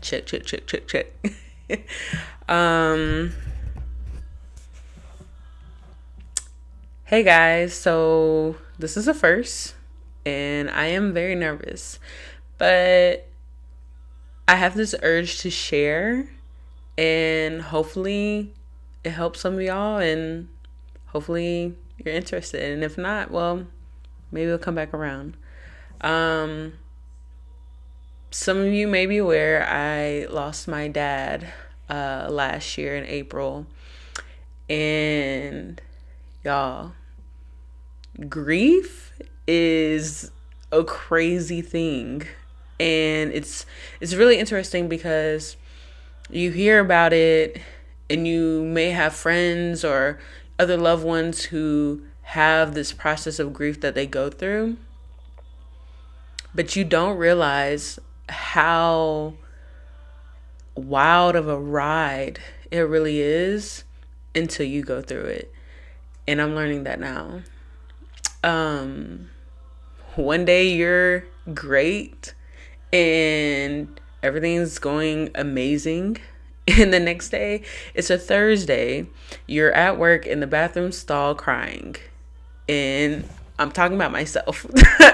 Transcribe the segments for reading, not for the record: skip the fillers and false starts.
Check. um, hey guys, so this is a first, and I am very nervous, but I have this urge to share, and hopefully it helps some of y'all, and hopefully you're interested. And if not, well, maybe we'll come back around. Um, some of you may be aware I lost my dad last year in April. And y'all, grief is a crazy thing. And it's really interesting because you hear about it and you may have friends or other loved ones who have this process of grief that they go through, but you don't realize how wild of a ride it really is until you go through it. And I'm learning that now. One day you're great and everything's going amazing. And the next day, it's a Thursday, you're at work in the bathroom stall crying. And I'm talking about myself.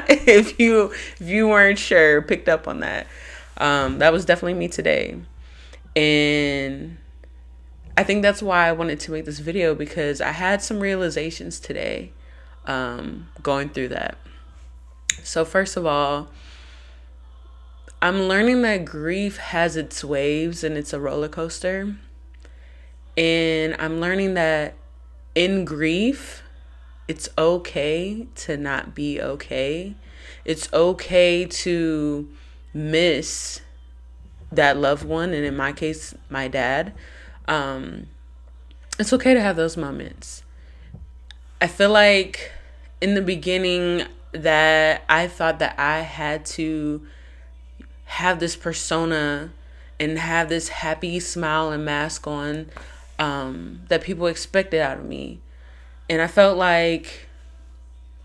if you weren't sure, picked up on that. That was definitely me today. And I think that's why I wanted to make this video, because I had some realizations today going through that. So first of all, I'm learning that grief has its waves and it's a roller coaster. And I'm learning that in grief, it's okay to not be okay. It's okay to miss that loved one, and in my case, my dad. It's okay to have those moments. I feel like in the beginning that I thought that I had to have this persona and have this happy smile and mask on that people expected out of me. And I felt like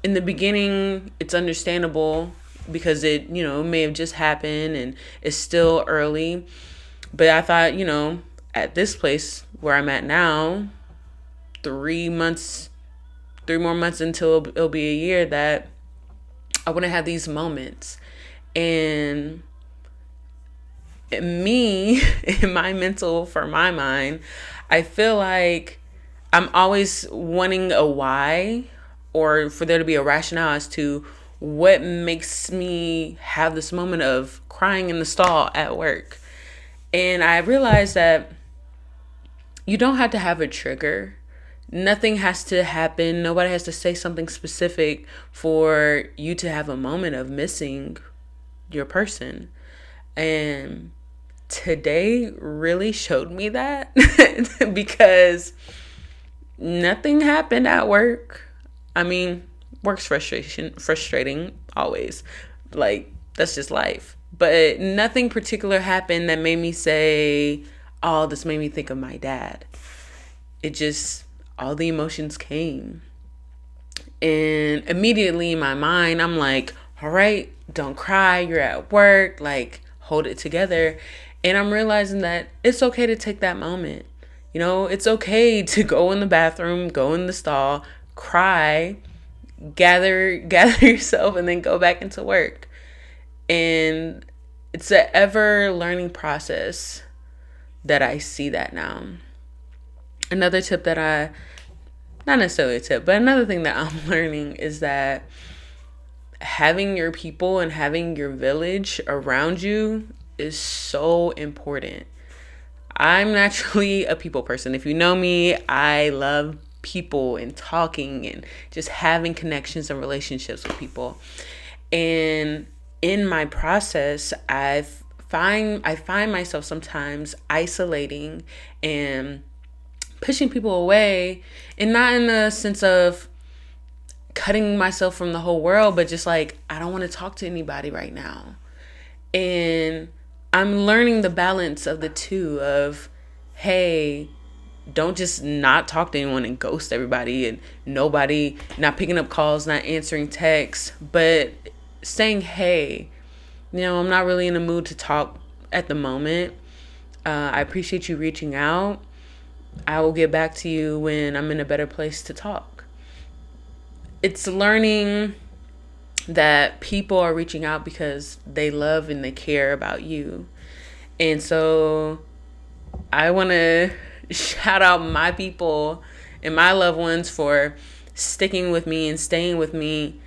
in the beginning, it's understandable because it may have just happened and it's still early. But I thought, at this place where I'm at now, 3 more months until it'll be a year, that I want to have these moments. And me, in my mental, for my mind, I feel like I'm always wanting a why, or for there to be a rationale as to what makes me have this moment of crying in the stall at work. And I realized that you don't have to have a trigger. Nothing has to happen. Nobody has to say something specific for you to have a moment of missing your person. And today really showed me that because nothing happened at work. I mean, work's frustrating always. Like, that's just life. But nothing particular happened that made me say, oh, this made me think of my dad. It just, all the emotions came. And immediately in my mind, I'm like, all right, don't cry. You're at work. Like, hold it together. And I'm realizing that it's okay to take that moment. It's okay to go in the bathroom, go in the stall, cry, gather yourself, and then go back into work. And it's an ever learning process that I see that now. Another tip that not necessarily a tip, but another thing that I'm learning is that having your people and having your village around you is so important. I'm naturally a people person. If you know me, I love people and talking and just having connections and relationships with people. And in my process, I find myself sometimes isolating and pushing people away, and not in the sense of cutting myself from the whole world, but just like, I don't want to talk to anybody right now. And I'm learning the balance of the two of, hey, don't just not talk to anyone and ghost everybody and nobody, not picking up calls, not answering texts, but saying, hey, I'm not really in the mood to talk at the moment. I appreciate you reaching out. I will get back to you when I'm in a better place to talk. It's learning that people are reaching out because they love and they care about you. And so I want to shout out my people and my loved ones for sticking with me and staying with me,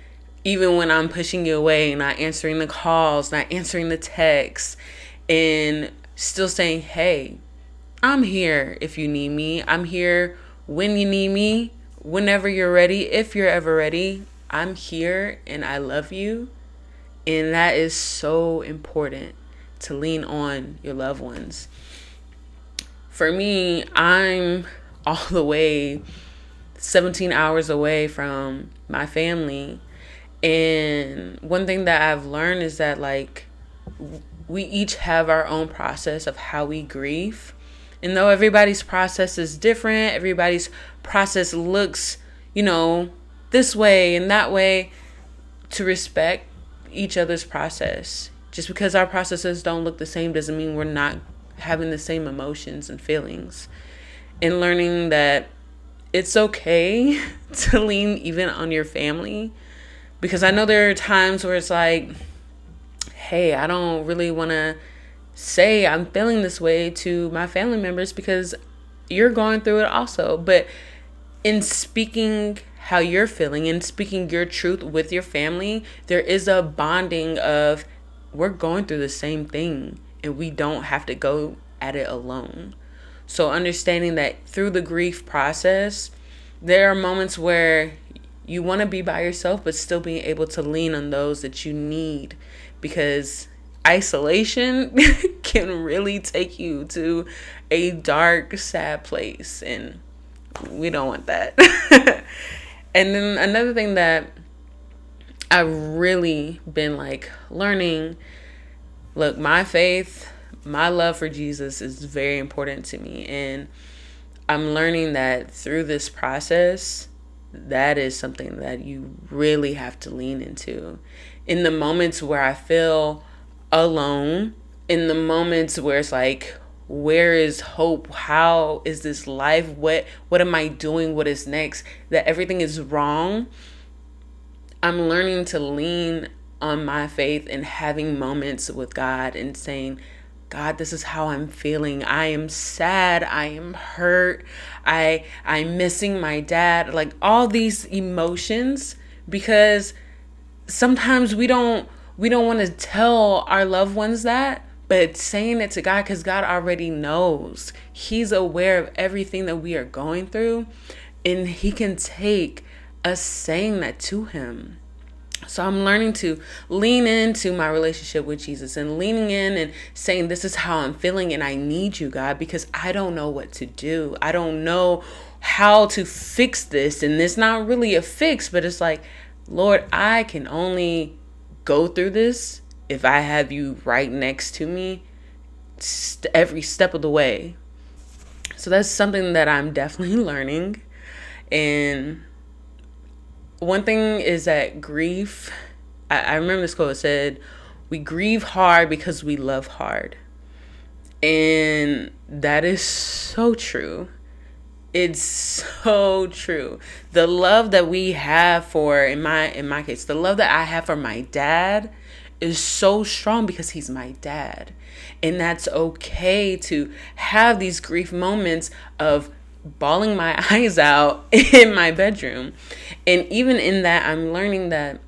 even when I'm pushing you away, not answering the calls, not answering the texts, and still saying, hey, I'm here if you need me. I'm here when you need me, whenever you're ready, if you're ever ready. I'm here and I love you. And that is so important, to lean on your loved ones. For me, I'm all the way 17 hours away from my family. And one thing that I've learned is that, like, we each have our own process of how we grieve. And though everybody's process is different, everybody's process looks, this way and that way, to respect each other's process. Just because our processes don't look the same doesn't mean we're not having the same emotions and feelings. And learning that it's okay to lean even on your family. Because I know there are times where it's like, hey, I don't really want to say I'm feeling this way to my family members because you're going through it also. But in speaking how you're feeling and speaking your truth with your family, there is a bonding of, we're going through the same thing and we don't have to go at it alone. So understanding that through the grief process, there are moments where you want to be by yourself, but still being able to lean on those that you need, because isolation can really take you to a dark, sad place, and we don't want that. And then another thing that I've really been learning, look, my faith, my love for Jesus is very important to me. And I'm learning that through this process, that is something that you really have to lean into. In the moments where I feel alone, in the moments where it's like, where is hope? How is this life? What am I doing? What is next? That everything is wrong. I'm learning to lean on my faith and having moments with God and saying, God, this is how I'm feeling. I am sad. I am hurt. I'm missing my dad. Like all these emotions, because sometimes we don't want to tell our loved ones that, but saying it to God, because God already knows. He's aware of everything that we are going through, and he can take us saying that to him. So I'm learning to lean into my relationship with Jesus and leaning in and saying, this is how I'm feeling and I need you, God, because I don't know what to do. I don't know how to fix this. And it's not really a fix, but it's like, Lord, I can only go through this if I have you right next to me every step of the way. So that's something that I'm definitely learning. And one thing is that grief, I remember this quote said, we grieve hard because we love hard. And that is so true. It's so true. The love that we have for, in my case, the love that I have for my dad is so strong because he's my dad. And that's okay to have these grief moments of bawling my eyes out in my bedroom. And even in that, I'm learning that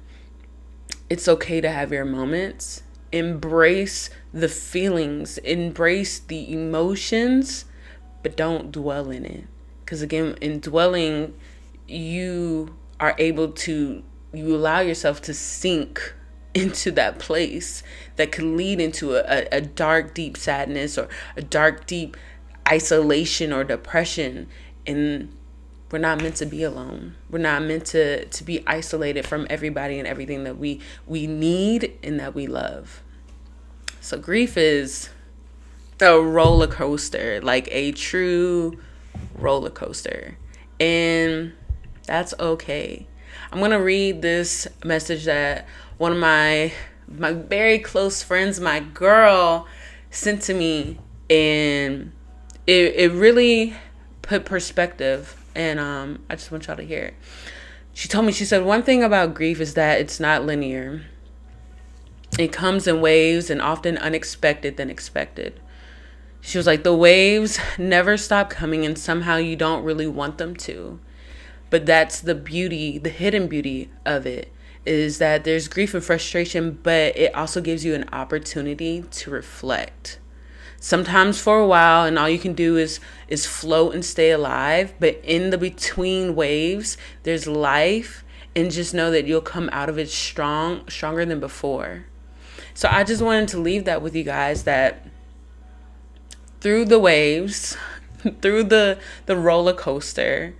it's okay to have your moments. Embrace the feelings, embrace the emotions, but don't dwell in it. Because again, in dwelling, you are able to, you allow yourself to sink into that place that could lead into a dark, deep sadness or a dark, deep isolation or depression. And we're not meant to be alone. We're not meant to be isolated from everybody and everything that we need and that we love. So grief is a roller coaster, like a true roller coaster. And that's okay. I'm going to read this message that one of my very close friends, my girl, sent to me, and it really put perspective, and I just want y'all to hear it. She told me, she said, one thing about grief is that it's not linear. It comes in waves and often unexpected than expected. She was like, the waves never stop coming, and somehow you don't really want them to. But that's the beauty, the hidden beauty of it, is that there's grief and frustration, but it also gives you an opportunity to reflect. Sometimes for a while, and all you can do is float and stay alive. But in the between waves, there's life, and just know that you'll come out of it stronger than before. So I just wanted to leave that with you guys, that through the waves, through the roller coaster,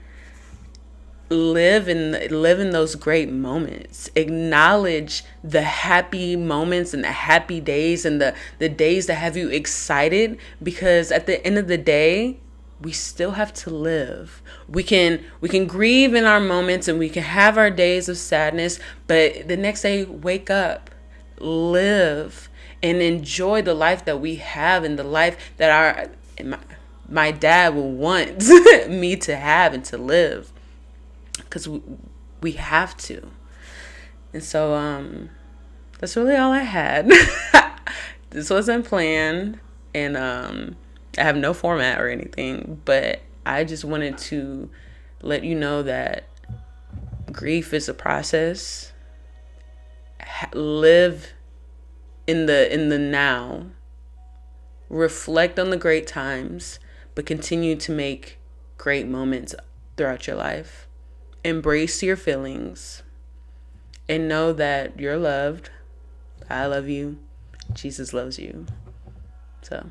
live in those great moments. Acknowledge the happy moments and the happy days and the days that have you excited, because at the end of the day, we still have to live. We can grieve in our moments, and we can have our days of sadness, but the next day, wake up, live, and enjoy the life that we have, and the life that my dad will want me to have and to live. Because we have to. And so that's really all I had. This wasn't planned, and I have no format or anything, but I just wanted to let you know that grief is a process. Live in the now. Reflect on the great times, but continue to make great moments throughout your life. Embrace your feelings and know that you're loved. I love you. Jesus loves you. So